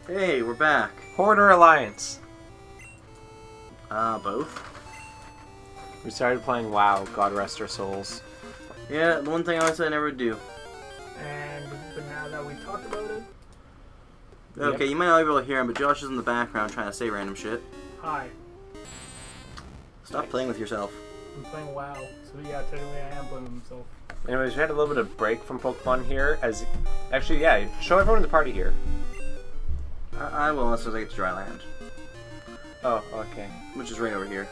Hey, we're back. Horde or Alliance? Both. We started playing WoW, God rest our souls. Yeah, the one thing I said I never would do. But now that we talked about it, Okay, Yep. you might not be able to hear him, but Josh is in the background trying to say random shit. hi, Stop playing with yourself. I'm playing WoW, so yeah, technically I am playing with myself. Anyways, we had a little bit of break from Pokemon here. Actually, yeah, show everyone in the party here. I will unless I get to dry land, Oh, okay. which is right over here.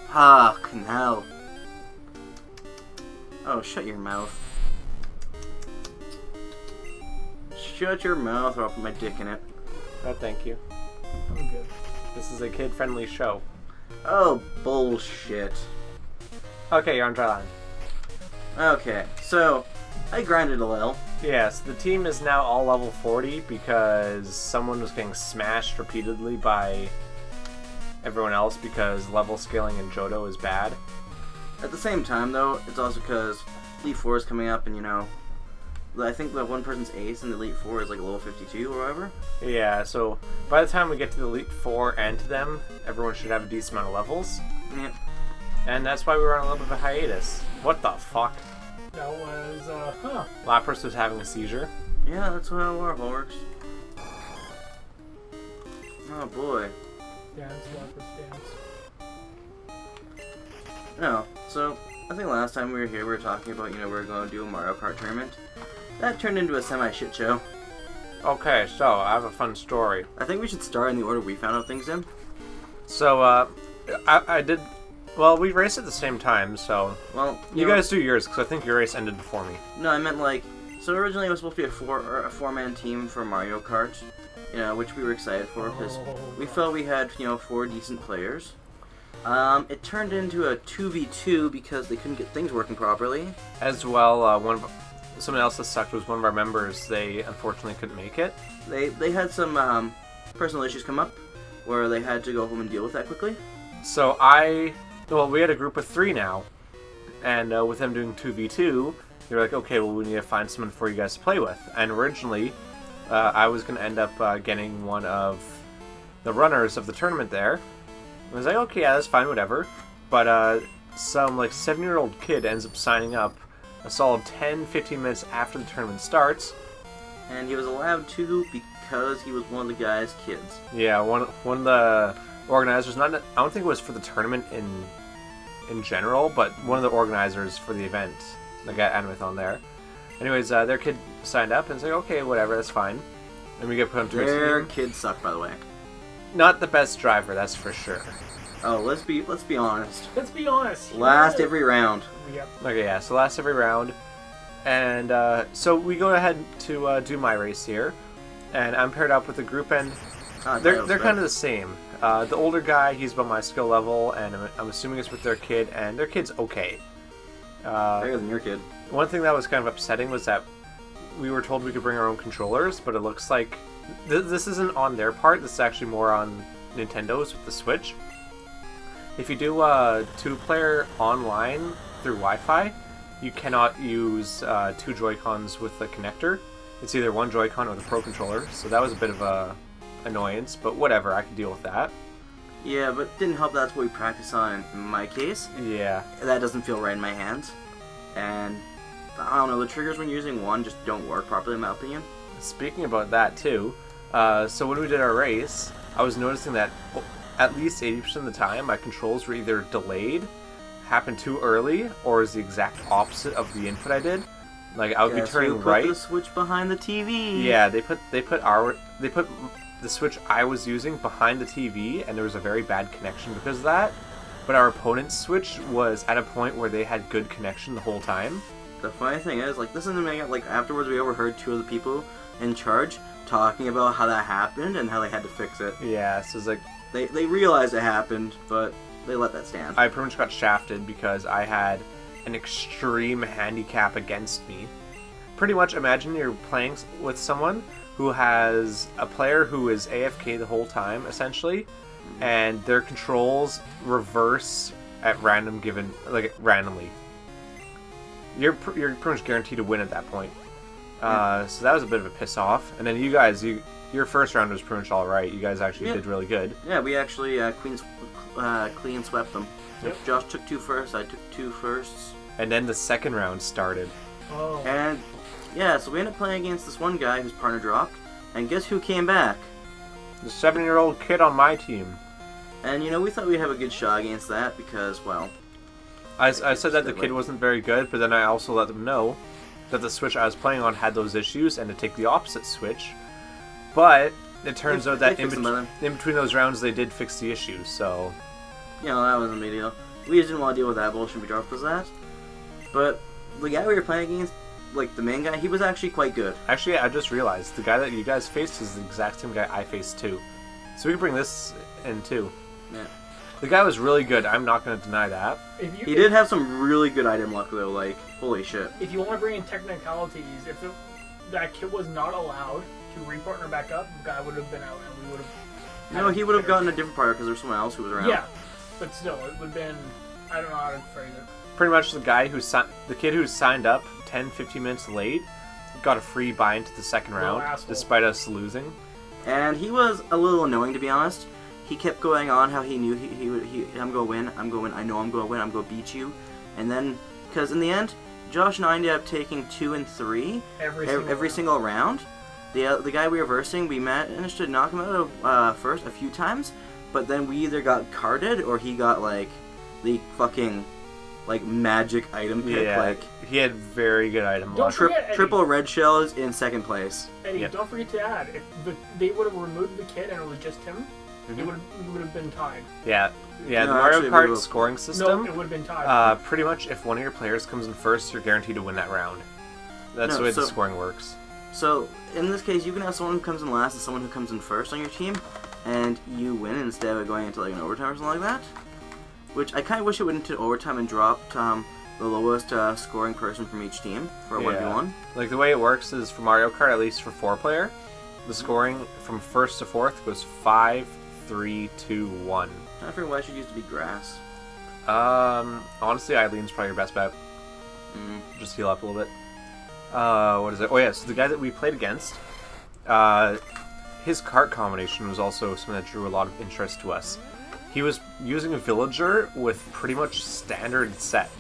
Fucking hell. Oh, shut your mouth. Shut your mouth or I'll put my dick in it. Oh, thank you. I'm good. This is a kid-friendly show. Oh, bullshit. Okay, you're on dry land. Okay, so, I grinded a little. Yes, the team is now all level 40 because someone was getting smashed repeatedly by everyone else because level scaling in Johto is bad. At the same time, though, it's also because Elite 4 is coming up, and I think that one person's ace in the Elite 4 is like level 52 or whatever. Yeah, so by the time we get to the Elite 4 and to them, everyone should have a decent amount of levels. Yeah. And that's why we were on a little bit of a hiatus. What the fuck? That was, Lapras was having a seizure. Yeah, that's how Marvel works. Oh boy. dance, Walker's dance. No, so I think last time we were here, we were talking about, we were going to do a Mario Kart tournament. That turned into a semi-shit show. Okay, so I have a fun story. I think we should start in the order we found out things in. So, I did... Well, we raced at the same time, so... Well, You guys do yours, because I think your race ended before me. No, I meant so originally it was supposed to be a four-man team for Mario Kart, which we were excited for because we felt we had, 4 decent players. It turned into a 2v2 because they couldn't get things working properly. As well, someone else that sucked was one of our members. They unfortunately couldn't make it. They had some personal issues come up where they had to go home and deal with that quickly. So we had a group of 3 now, and with them doing 2v2, they were like, okay, well, we need to find someone for you guys to play with. And originally, I was going to end up getting one of the runners of the tournament there. I was like, okay, yeah, that's fine, whatever. But some 7-year-old kid ends up signing up a solid 10-15 minutes after the tournament starts. And he was allowed to because he was one of the guy's kids. Yeah, one of the organizers, I don't think it was for the tournament in general, but one of the organizers for the event, the guy Animathon there. Anyways, their kid signed up and said, okay, whatever, that's fine. And we get put onto Their a team. kids suck, by the way. Not the best driver, that's for sure. Oh, let's be honest. Let's be honest. Last every round. Yep. Okay, yeah, so last every round. And so we go ahead to do my race here. And I'm paired up with a group, and they're kind of the same. The older guy, he's about my skill level, and I'm assuming it's with their kid, and their kid's okay. Better than your kid. One thing that was kind of upsetting was that we were told we could bring our own controllers, but it looks like this isn't on their part. This is actually more on Nintendo's with the Switch. If you do 2-player online through Wi-Fi, you cannot use 2 Joy-Cons with the connector. It's either 1 Joy-Con or the Pro Controller, so that was a bit of a annoyance, but whatever, I can deal with that. Yeah, but it didn't help that's what we practice on in my case. Yeah. That doesn't feel right in my hands. And, I don't know, the triggers when you're using one just don't work properly in my opinion. Speaking about that too, so when we did our race, I was noticing that at least 80% of the time my controls were either delayed, happened too early, or is the exact opposite of the input I did. Like I would be turning right. Put the switch behind the TV. Yeah, they put the switch I was using behind the TV, and there was a very bad connection because of that. But our opponent's switch was at a point where they had good connection the whole time. The funny thing is, this isn't make it, afterwards we overheard 2 of the people in charge talking about how that happened and how they had to fix it. Yeah, so it's like They realized it happened, but they let that stand. I pretty much got shafted because I had an extreme handicap against me. Pretty much imagine you're playing with someone who has a player who is AFK the whole time, essentially, and their controls reverse at randomly. You're pretty much guaranteed to win at that point. So that was a bit of a piss off. And then you guys, your first round was pretty much all right. You guys actually Yeah. did really good. Yeah, we actually clean swept them. Yep. Josh took 2 firsts, I took 2 firsts. And then the second round started. Oh. And yeah, so we ended up playing against this one guy whose partner dropped. And guess who came back? The 7-year-old kid on my team. And you know, we thought we'd have a good shot against that because, well, I said that the kid wasn't very good, but then I also let them know that the Switch I was playing on had those issues and to take the opposite Switch. But it turns out that they fixed them by then. in between those rounds they did fix the issues, so... You know, that wasn't a big deal. We just didn't want to deal with that bullshit we dropped us that. But the guy we were playing against, like the main guy, he was actually quite good. Actually, I just realized the guy that you guys faced is the exact same guy I faced too. So we can bring this in too. Yeah. The guy was really good, I'm not going to deny that. He did have some really good item luck though, like, holy shit. If you want to bring in technicalities, if that kid was not allowed to repartner back up, the guy would have been out and we would have... No, he would have gotten a different partner because there's someone else who was around. Yeah, but still, it would have been... I don't know how to phrase it. Pretty much the kid who signed up 10-15 minutes late got a free buy into the second Little round, asshole. despite us losing. And he was a little annoying, to be honest. He kept going on how he knew I'm gonna win, I know I'm gonna win, I'm gonna beat you. And then, because in the end, Josh and I ended up taking 2 and 3 every single round. The guy we were versing, we managed to knock him out of first a few times, but then we either got carded or he got like the fucking like magic item pick, Yeah, like he had very good item Don't luck. forget Eddie. triple red shells in second place. Eddie, Yeah. don't forget to add, if they would have removed the kid and it was just him, Mhm. it would have been tied. Yeah, No, the Mario actually, we Kart were- scoring No, system. it would have been tied. Pretty much, if one of your players comes in first, you're guaranteed to win that round. That's No, the way so- the scoring works. So in this case, you can have someone who comes in last and someone who comes in first on your team, and you win instead of going into like an overtime or something like that. Which I kind of wish it went into overtime and dropped the lowest scoring person from each team for a 1v1. Like the way it works is for Mario Kart, at least for 4-player, the scoring from first to fourth goes 5, 3, 2, 1. I figure why it should used to be grass. Honestly, Eileen's probably your best bet. Just heal up a little bit. What is it? Oh yeah, so the guy that we played against, his cart combination was also something that drew a lot of interest to us. He was using a villager with pretty much standard set.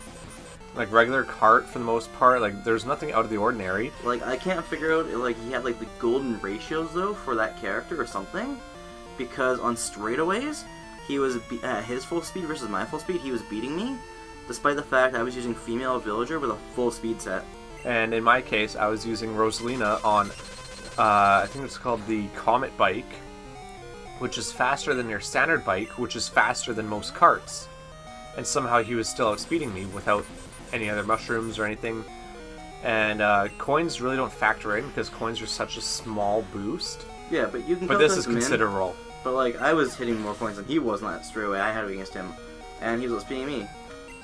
Like regular cart for the most part, like there's nothing out of the ordinary. Like I can't figure out like he had like the golden ratios though for that character or something, because on straightaways he was his full speed versus my full speed, he was beating me, despite the fact I was using female villager with a full speed set. And in my case, I was using Rosalina on, I think it's called the Comet bike, which is faster than your standard bike, which is faster than most carts. And somehow he was still outspeeding me without any other mushrooms or anything. And coins really don't factor in because coins are such a small boost. Yeah, but you can. But count this those is them in. considerable. But like I was hitting more points than he was not straight away. I had it against him, and he was outspeeding me.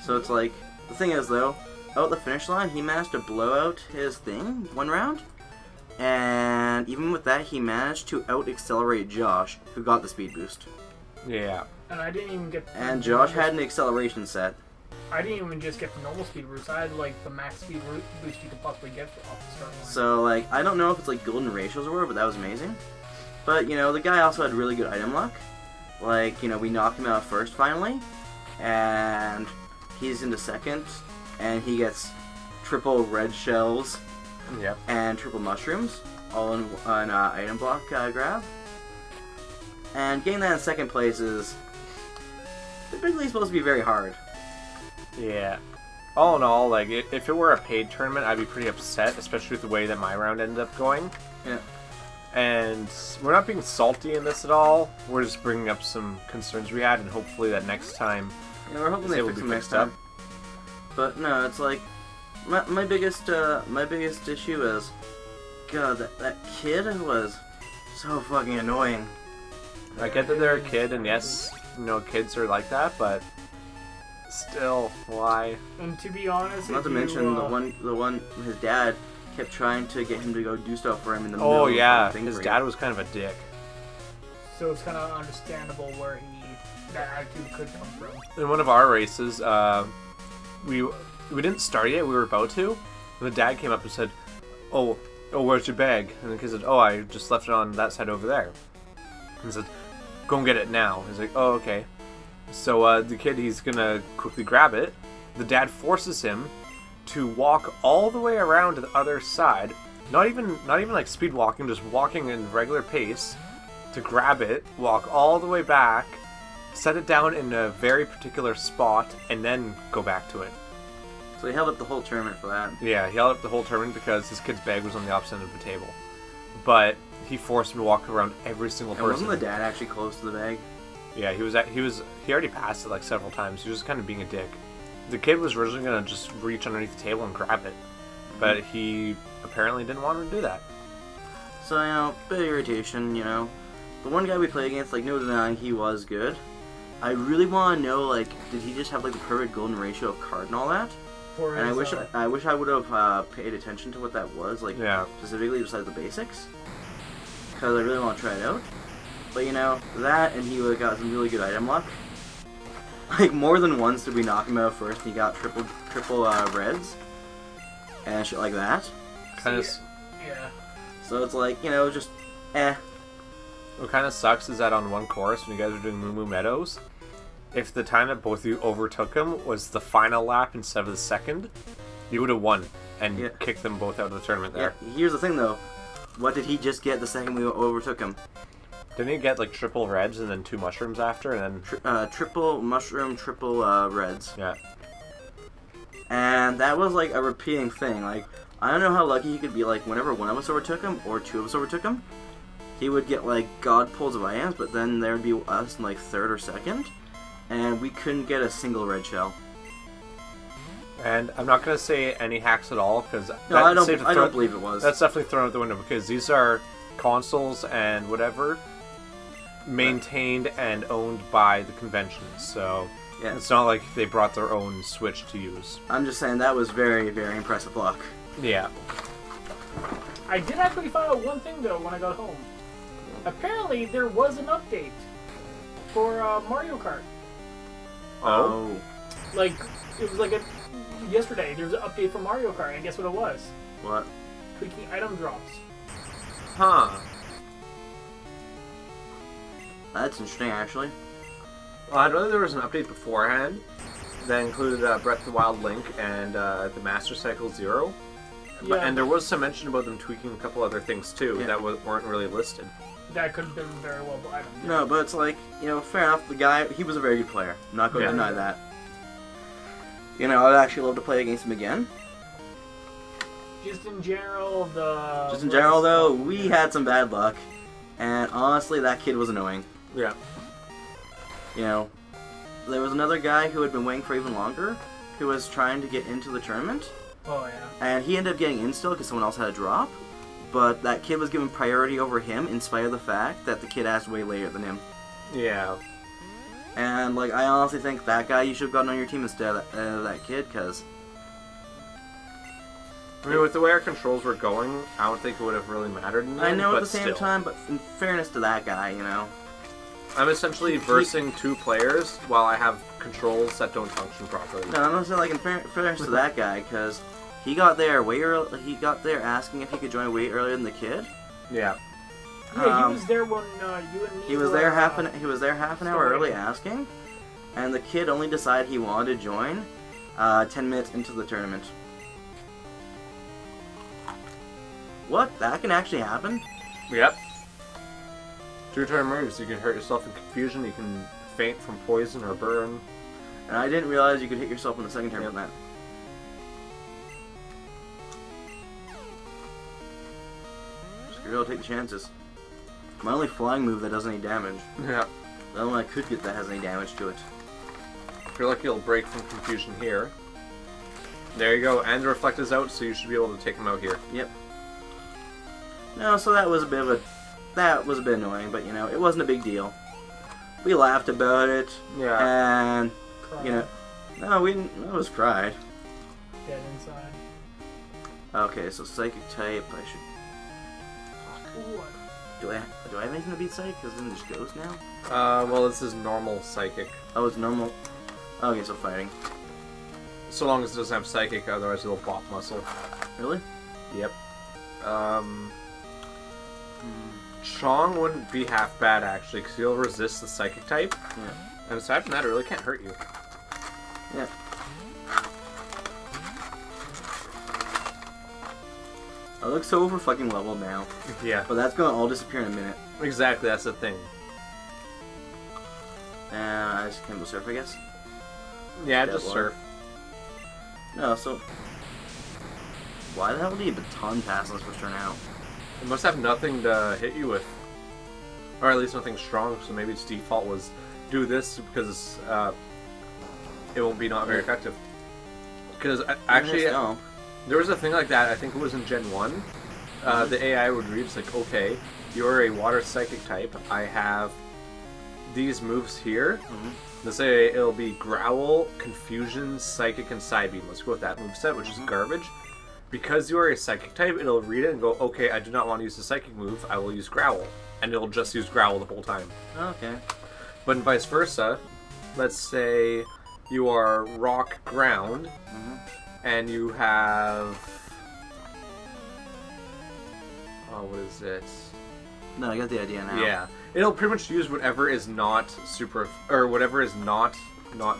So it's like the thing is though, out the finish line, he managed to blow out his thing one round, and even with that, he managed to out accelerate Josh, who got the speed boost. Yeah. And I didn't even get... And Josh had an acceleration set. I didn't even just get the normal speed boost. I had like the max speed boost you could possibly get off the start line. So like I don't know if it's like golden ratios or whatever, but that was amazing. But you know the guy also had really good item luck. Like you know we knocked him out first finally, and he's into second, and he gets triple red shells Yep. and triple mushrooms all in an item block grab. And getting that in second place is typically supposed to be very hard. Yeah. All in all, like, if it were a paid tournament, I'd be pretty upset, especially with the way that my round ended up going. Yeah. And we're not being salty in this at all. We're just bringing up some concerns we had, and hopefully that next time Yeah, we're hoping it's they able fix to them be next fixed up. time. But no, it's like my biggest issue is, God, that kid was so fucking annoying. I get that they're a kid, and yes, you know, kids are like that, but still, why? And to be honest, Not if to you, mention the one his dad kept trying to get him to go do stuff for him in the middle Oh of yeah, the thing his break. dad was kind of a dick. So it's kind of understandable where that attitude could come from. In one of our races, we didn't start yet. We were about to. And the dad came up and said, "Oh, "Oh, where's your bag?" And the kid said, "Oh, I just left it on that side over there." And he said, "Go and get it now." He's like, "Oh, okay." So the kid, he's gonna quickly grab it. The dad forces him to walk all the way around to the other side, not even like speed walking, just walking in regular pace, to grab it, walk all the way back, set it down in a very particular spot, and then go back to it. So he held up the whole tournament for that. Yeah, he held up the whole tournament because his kid's bag was on the opposite end of the table. But he forced him to walk around every single And person. wasn't the dad actually close to the bag? Yeah, he already passed it like several times. He was just kind of being a dick. The kid was originally gonna just reach underneath the table and grab it, but he apparently didn't want him to do that. So, bit of irritation, The one guy we played against, no denying he was good. I really want to know, did he just have, the perfect golden ratio of card and all that? For And his, I wish I would have paid attention to what that was, Yeah. specifically besides the basics. Because I really want to try it out. But, that and he would have got some really good item luck. More than once did we knock him out first and he got triple reds. And shit like that. Kind of. Yeah. So it's just, eh. What kind of sucks is that on one course, when you guys were doing Moo Moo Meadows, if the time that both of you overtook him was the final lap instead of the second, you would have won and Yeah. kicked them both out of the tournament Yeah, there. here's the thing though. What did he just get the second we overtook him? Didn't he get triple reds and then 2 mushrooms after, and then Triple mushroom, triple reds. yeah. And that was a repeating thing. I don't know how lucky he could be. Whenever one of us overtook him or two of us overtook him, he would get god pulls of items, but then there would be us in third or second, and we couldn't get a single red shell. And I'm not gonna say any hacks at all because No, I don't believe it was. That's definitely thrown out the window because these are consoles and whatever maintained and owned by the conventions, so Yeah. it's not like they brought their own Switch to use. I'm just saying that was very, very impressive luck. Yeah. I did actually find out one thing though when I got home. Apparently, there was an update for Mario Kart. Oh. It was yesterday. There was an update for Mario Kart, and guess what it was? What? Tweaking item drops. Huh. That's interesting, actually. Well, I'd rather there was an update beforehand that included Breath of the Wild Link and the Master Cycle Zero. Yeah, And there was some mention about them tweaking a couple other things too Yeah. that weren't really listed. that could have been very well item. No, but it's fair enough. The guy, he was a very good player. I'm not going to Yeah. deny that. I'd actually love to play against him again. Just in general, though, we had some bad luck. And honestly, that kid was annoying. Yeah. There was another guy who had been waiting for even longer, who was trying to get into the tournament. Oh yeah. And he ended up getting in still because someone else had a drop. But that kid was given priority over him in spite of the fact that the kid asked way later than him. Yeah. And, I honestly think that guy you should have gotten on your team instead of that kid, because... I mean, with the way our controls were going, I don't think it would have really mattered in the I end, know but at the same still. time, but in fairness to that guy, I'm essentially versing 2 players while I have controls that don't function properly. No, I'm not saying in fairness to that guy, because he got there way early. He got there asking if he could join way earlier than the kid. Yeah. Yeah, he was there when you and me. He was were, there half an hour story. early asking, and the kid only decided he wanted to join 10 minutes into the tournament. What? That can actually happen? Yep. 2 turn moves. You can hurt yourself in confusion. You can faint from poison or burn. And I didn't realize you could hit yourself in the second turn from that. Just gotta take the chances. My only flying move that does any damage. Yeah. The only one I could get that has any damage to it. If you're lucky, you'll break from confusion here. There you go. And the reflect is out, so you should be able to take him out here. Yep. No, so that was a bit annoying, but it wasn't a big deal. We laughed about it, Yeah. and Cried. no, we didn't. None of us cried. Dead inside. Okay, so psychic type. I should. Ooh, Do I have anything to beat psychic? Because then it just goes now. Well, this is normal psychic. Oh, it's normal. Okay, so fighting. So long as it doesn't have psychic, otherwise it'll pop muscle. Really? Yep. Chong wouldn't be half bad, actually, because he'll resist the psychic type. Yeah. And aside from that, it really can't hurt you. Yeah. I look so over fucking leveled now. Yeah. But that's gonna all disappear in a minute. Exactly, that's the thing. And I just can go surf, I guess. Yeah, Dead just water. surf. No, so... Why the hell did a baton pass on this first turn out? It must have nothing to hit you with. Or at least nothing strong, so maybe its default was do this because it won't be not very effective. Because actually, No. there was a thing like that, I think it was in Gen 1. The AI would read, it's like, okay, you're a water psychic type, I have these moves here. Let's say it'll be Growl, Confusion, Psychic, and Psybeam. Let's go with that moveset, which is garbage. Because you are a Psychic type, it'll read it and go, okay, I do not want to use the Psychic move, I will use Growl. And it'll just use Growl the whole time. Okay. But vice versa, let's say you are Rock Ground, and you have... Oh, what is it? No, I got the idea now. Yeah. It'll pretty much use whatever is not super... Or whatever is not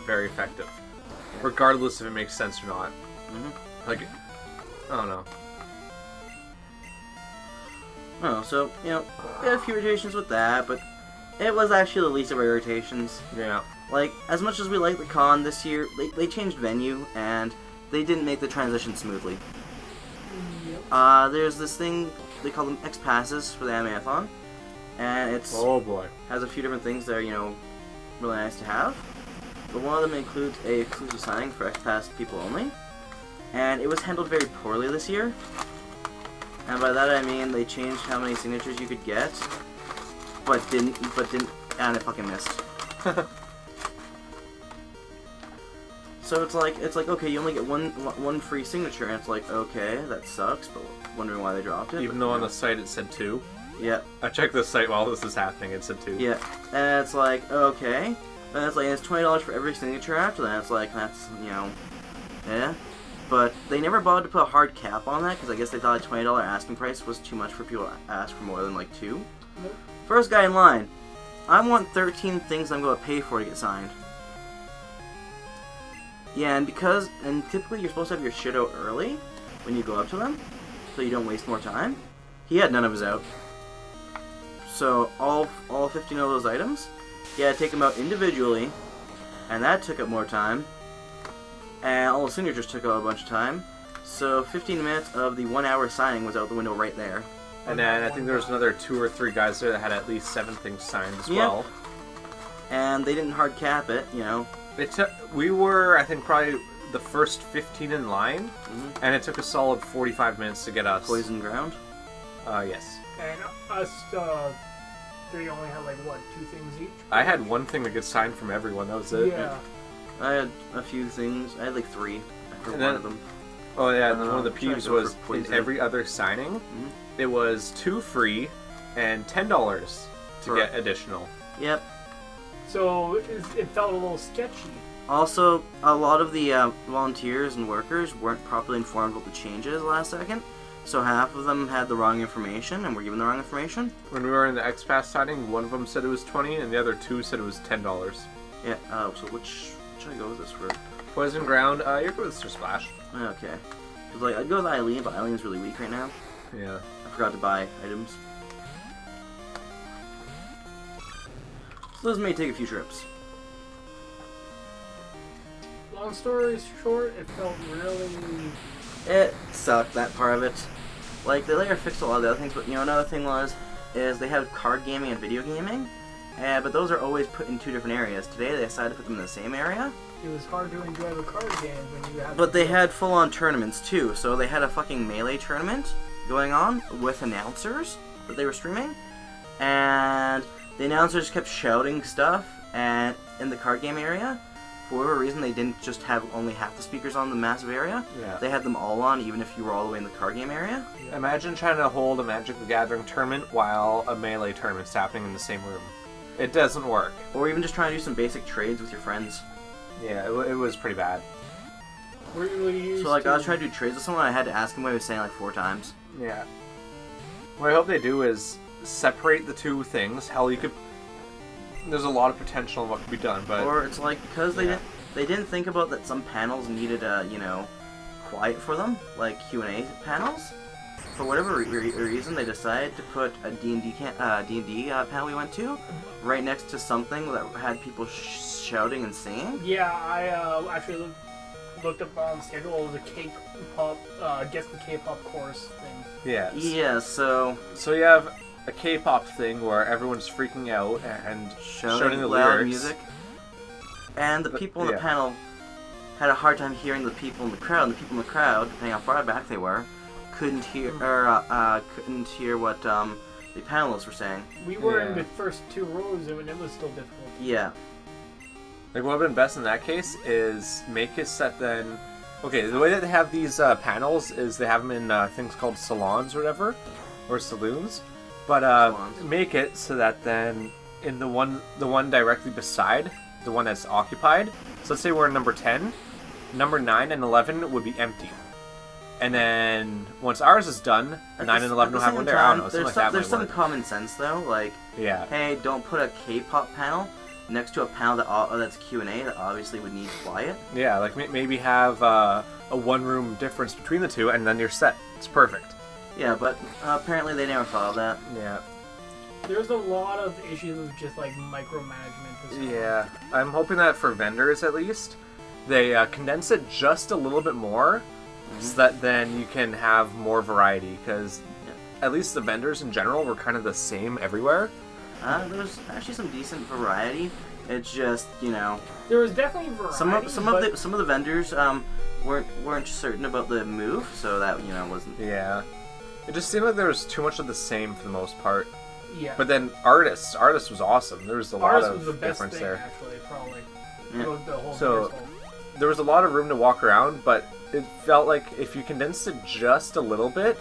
very effective. Regardless if it makes sense or not. Like, I don't know. Oh, so, you know, we had a few irritations with that, but it was actually the least of our irritations. Yeah. Like, as much as we liked the con this year, they changed venue, and they didn't make the transition smoothly. There's this thing, they call them X-Passes for the Animathon, and it's Oh boy. has a few different things that are, you know, really nice to have. But one of them includes a exclusive signing for X-Pass people only, and it was handled very poorly this year. And by that I mean they changed how many signatures you could get, but didn't, and it fucking missed. So it's like okay, you only get one free signature, and it's like, okay, that sucks, but wondering why they dropped it. Even though on the site it said 2. Yeah. I checked the site while this is happening, it said 2. Yeah, and it's like, okay, and it's like, it's $20 for every signature after that. It's like, that's, you know, yeah. But they never bothered to put a hard cap on that, because I guess they thought a $20 asking price was too much for people to ask for more than, like, 2. Nope. First guy in line, I want 13 things I'm going to pay for to get signed. Yeah, and typically you're supposed to have your shit out early when you go up to them, so you don't waste more time. He had none of his out. So, all 15 of those items, he had to take them out individually, and that took up more time. And all the signatures took up a bunch of time. So 15 minutes of the 1 hour signing was out the window right there. And then I think there was another 2 or 3 guys there that had at least 7 things signed as well. And they didn't hard cap it, you know. We were, I think, probably the first 15 in line, and it took a solid 45 minutes to get us. Poison ground? Yes. And us, they only had like, what, 2 things each? I had 1 thing that gets signed from everyone, that was it. Yeah. I had a few things. I had like 3 for one of them. Oh yeah, and then one of the trying to peeves go for was in poison. every other signing, it was 2 free and $10 to get additional. Yep. So it felt a little sketchy. Also, a lot of the volunteers and workers weren't properly informed about the changes last second. So half of them had the wrong information and were given the wrong information. When we were in the X-Pass signing, one of them said it was 20 and the other 2 said it was $10. Yeah, so which should I go with this for? Poison Ground, you're good with Sir Splash. Okay. Because, like, I'd go with Eileen, but Eileen's really weak right now. Yeah. I forgot to buy items. So those may take a few trips. Long story short, it felt really... It sucked, that part of it. Like, they later fixed a lot of the other things, but, you know, another thing is they have card gaming and video gaming, but those are always put in 2 different areas. Today they decided to put them in the same area. It was hard to enjoy the card games when you have... But they had full-on tournaments, too. So they had a fucking Melee tournament going on with announcers that they were streaming. And the announcers kept shouting stuff and in the card game area. For whatever reason, they didn't just have only half the speakers on the massive area. Yeah. They had them all on, even if you were all the way in the card game area. Imagine trying to hold a Magic the Gathering tournament while a Melee tournament's happening in the same room. It doesn't work. Or even just trying to do some basic trades with your friends. Yeah, it was pretty bad. We're really used So, like, to... I was trying to do trades with someone, I had to ask him what he was saying, like, 4 times. Yeah. What I hope they do is separate the two things. Hell, you could. There's a lot of potential in what could be done, but Or it's like because they didn't think about that some panels needed quiet for them, like Q&A panels. For whatever reason, they decided to put a D&D panel we went to right next to something that had people shouting and singing. Yeah, I actually looked up on the schedule. It was a K-pop, guess the K-pop chorus thing. yeah. Yeah, so So you have a K-pop thing where everyone's freaking out and shouting the loud lyrics. music, and the people in the yeah. panel had a hard time hearing the people in the crowd. And the people in the crowd, depending how far back they were, couldn't hear what the panelists were saying. We were in Yeah. the first 2 rows, and it was still difficult. Yeah. Like, what would have been best in that case is make it set then. Okay, the way that they have these panels is they have them in things called salons or whatever, or saloons. But Salons. make it so that then in the one directly beside the one that's occupied. So let's say we're in number 10, number 9 and 11 would be empty. And then once ours is done, 9 and 11 will have one there. I don't know. Something like that There's might some work. common sense though, like Yeah. hey, don't put a K-pop panel next to a panel that's Q&A that obviously would need quiet. Yeah, like maybe have a one-room difference between the two, and then you're set. It's perfect. Yeah, but apparently they never thought of that. Yeah. There's a lot of issues with just like micromanagement. As well. Yeah. I'm hoping that for vendors at least, they condense it just a little bit more, so that then you can have more variety. Because at least the vendors in general were kind of the same everywhere. There's actually some decent variety. It's just There was definitely variety. some of the vendors weren't certain about the move, so that wasn't. Yeah. It just seemed like there was too much of the same for the most part. Yeah. But then artists was awesome. There was a lot Ours was of the best difference thing, there. actually, probably. Yeah. The whole So- Bears Hole. There was a lot of room to walk around, but it felt like if you condensed it just a little bit,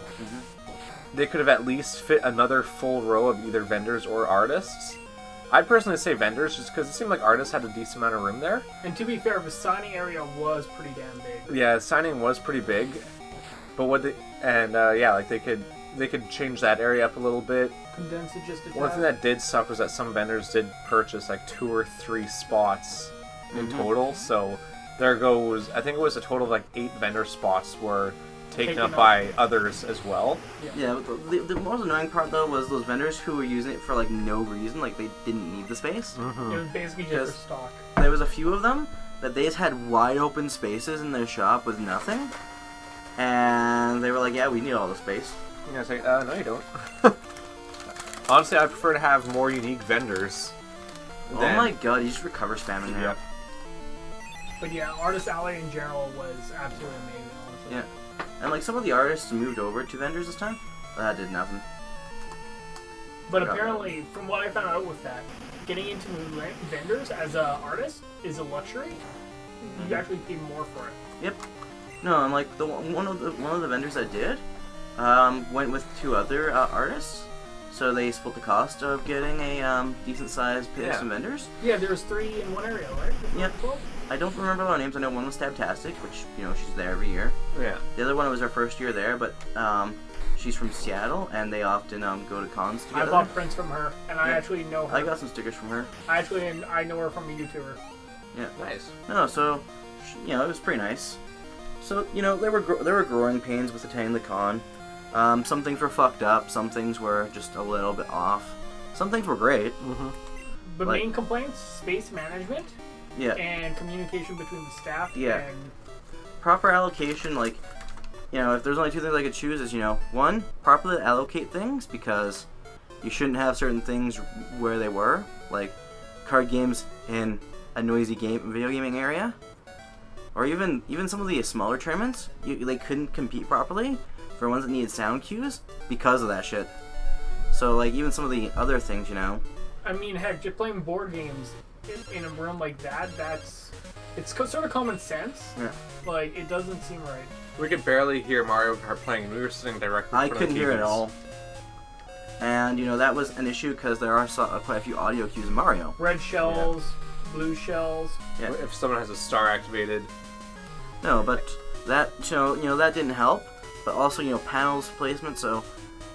they could have at least fit another full row of either vendors or artists. I'd personally say vendors, just because it seemed like artists had a decent amount of room there. And to be fair, the signing area was pretty damn big. Yeah, signing was pretty big, but they could change that area up a little bit. Condense it just a One tad. thing that did suck was that some vendors did purchase like 2 or 3 spots in total. So there goes, I think it was a total of like 8 vendor spots were taken up by others as well. Yeah, but the most annoying part though was those vendors who were using it for like no reason, like they didn't need the space. It was basically just Because- for stock. There was a few of them that they just had wide open spaces in their shop with nothing, and they were like, "Yeah, we need all the space." And I was like, no, you don't. Honestly, I prefer to have more unique vendors. Oh my god, you just recover spamming now. Yep. But yeah, Artist Alley in general was absolutely amazing, honestly. Yeah. And like some of the artists moved over to vendors this time, but that did nothing. But Yeah. apparently, from what I found out with that, getting into vendors as an artist is a luxury. You actually pay more for it. Yep. No, and like one of the vendors that did went with 2 other artists, so they split the cost of getting a decent sized place Yeah. of vendors. Yeah, there was 3 in one area, right? Yep. I don't remember their names. I know one was Stabtastic, which she's there every year. Yeah. The other one was her first year there, but she's from Seattle, and they often go to cons I together. bought prints from her, and I Yeah. actually know her. I got some stickers from her. I know her from a YouTuber. Yeah. Nice. No, so it was pretty nice. So there were growing pains with attending the con. Some things were fucked up. Some things were just a little bit off. Some things were great. The Like- main complaints: space management Yeah. and communication between the staff. Yeah. And Proper allocation, like, if there's only 2 things I could choose is, one, properly allocate things, because you shouldn't have certain things where they were, like card games in a noisy video gaming area, or even some of the smaller tournaments, they couldn't compete properly for ones that needed sound cues because of that shit. So, like, even some of the other things, I mean, heck, just playing board games in a room like that, it's sort of common sense. Yeah. Like, it doesn't seem right. We could barely hear Mario Kart playing, and we were sitting directly in I front of couldn't the hear it at TVs. all. And, that was an issue because there are quite a few audio cues in Mario. Red shells, blue shells. Yeah. If someone has a star activated. No, but that that didn't help. But also panels placement. So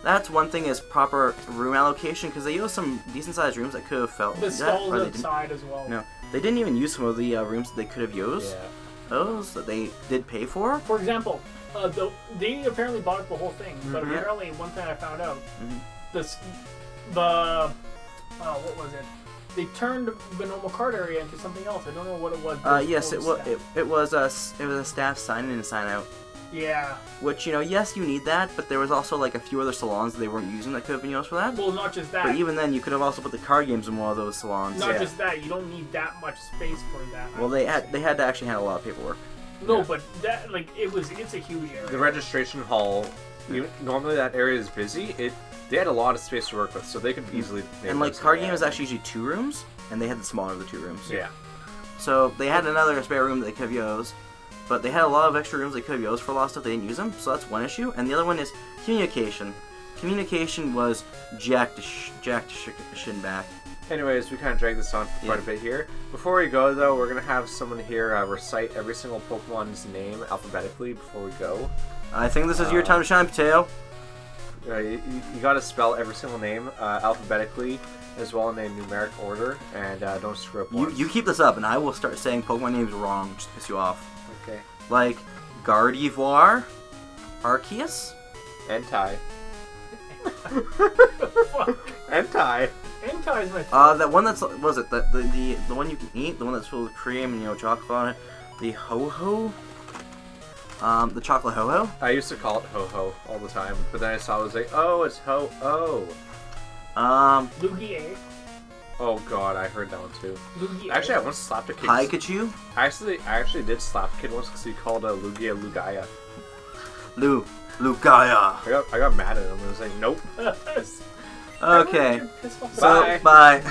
That's one thing is proper room allocation, because they used some decent-sized rooms that could have felt The that, stalls or they didn't. outside as well. No, they didn't even use some of the rooms that they could have used. Yeah. Those that they did pay for. For example, they apparently bought up the whole thing, but Mhm. apparently one thing I found out, Mhm. what was it? They turned the normal card area into something else. I don't know what it was. Yes, it was. It was a staff sign in and sign out. Yeah. Which, yes, you need that, but there was also like a few other salons that they weren't using that could have been used for that. Well, not just that. But even then, you could have also put the card games in one of those salons. Not Yeah. just that. You don't need that much space for that. Well, they had to actually handle a lot of paperwork. No, Yeah. but that it's a huge area. The registration hall, normally that area is busy. They had a lot of space to work with, so they could easily. And like card game is actually usually 2 rooms, and they had the smaller of the 2 rooms. Yeah. So they had another spare room that they could have used, but they had a lot of extra rooms they could have used for a lot of stuff. They didn't use them, so that's one issue. And the other one is communication. Communication was jacked to shin back. Anyways, we kind of dragged this on for quite a bit here. Before we go, though, we're gonna have someone here recite every single Pokemon's name alphabetically before we go. I think this is your time to shine, Potato. You gotta spell every single name alphabetically, as well in a numeric order, and don't screw up once. You keep this up, and I will start saying Pokemon names wrong just to piss you off. Okay. Like Gardevoir, Arceus. Entei. Fuck. Entei. Entei's my favorite. That one that's was it the one you can eat, the one that's filled with cream and chocolate on it, the Ho-Ho. The chocolate Ho-Ho. I used to call it Ho-Ho all the time, but then I saw it was like, oh, it's Ho-Oh. Lugia. Oh god, I heard that one too. Lugia. Actually, I once slapped a kid. Pikachu. I actually did slap a kid once because he called Lugia Lugaya. Lugaya. I got mad at him and was like, nope. Okay. Pissed off So Bye. bye.